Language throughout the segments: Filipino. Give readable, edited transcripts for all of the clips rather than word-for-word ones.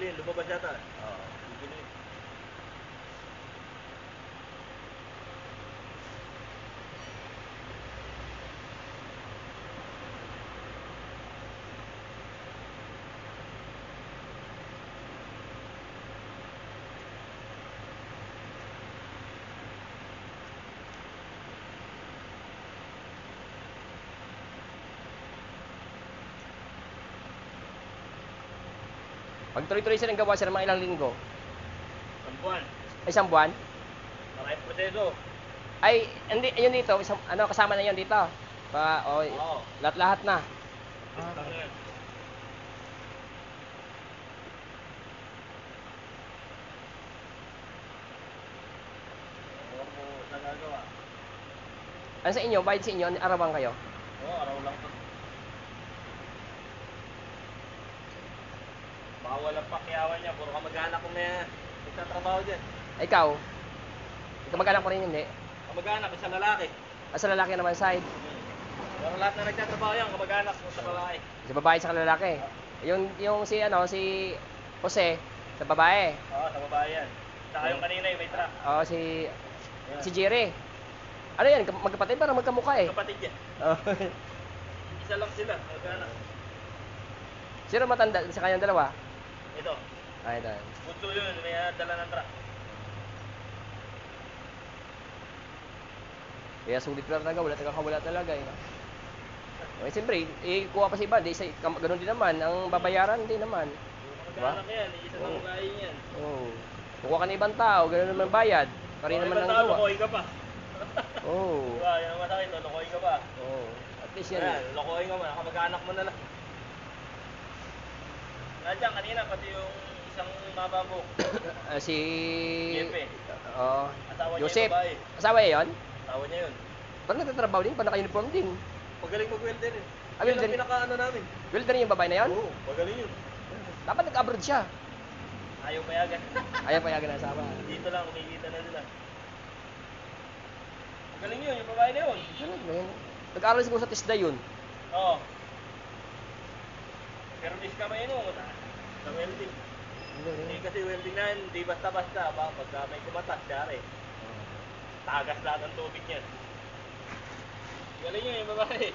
Bilhin, lumabas yata. Oo. Bilhin. Pag tuloy-tuloy silang gawa sir, mga ilang linggo? Isang buwan. Ay, isang buwan? Maraming proseso. Ay, hindi, yun dito, isang, ano, kasama na yun dito. Oo. Lahat-lahat na. Ano yan? Ewan ko saan gagawa. Ano sa inyo? Bayad sa inyo? Arawan kayo? Oo, araw lang to. Baka walang pakyawan niya, puro kamag-anak ko na nagtatrabaho dyan. Ikaw? Kamag-anak mo rin hindi? Kamag-anak, isang lalaki. Sa lalaki naman side. Pero lahat na nagtatrabaho yan, kamag-anak mo sa babae. Sa babae sa lalaki. Yung si ano, si Jose, sa babae. Oo, sa babae yan. Saka yung kanina yung may truck. Oo, si Jerry. Ano yan? Magkapatid parang magkamukha eh. Kapatid yan. Oh. Isa lang sila, kamag-anak. Sino matanda sa kanyang dalawa? Ito, Ay, ito. bunso yun, may dala ng truck. Kaya sulit lang talaga, wala talaga eh. Okay, siyempre, kuha pa si iba, ganun din naman, ang babayaran din naman. Kamag-anak yan, isa lang babae yan. Oo. Kukuha ka ng ibang tao, ganun naman bayad. Pari naman ang gawa. Lokohin ka pa. Oo. Diba, yan ang masakit, lokohin ka pa. Oo. At least yan. Yan, lokohin ka mo, kamag-anak mo na lang. Nandiyan kanina, pati yung isang mababo. Si... Jepe. Oo. Asawa niya Joseph. yung babae. Asawa niya yun? Asawa niya yun. Parang nagtatrabaho din, parang naka-uniform din. Magaling mag-welder eh. Ah, Yun welder. ang pinaka-ano namin. Welder yung babae na yun? Oo, magaling yun. Dapat nag-abroad siya. Ayaw payagan. Ayaw payagan ang asawa. Dito lang, kumikita na nila. Magaling yun, yung babae na yun. Nag-aaral siguro sa TISDA yun. Oo. Pero diskamay yun, sa welding. Hindi kasi welding na yun, hindi basta-basta. Pagka may kumatas, syari. Tagas lahat ng tubig niyan. Galing yun yung babae.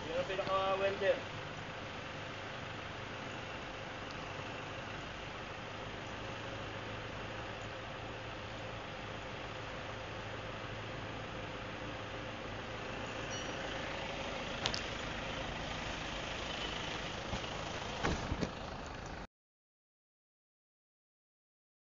Yun ang pinaka-welder.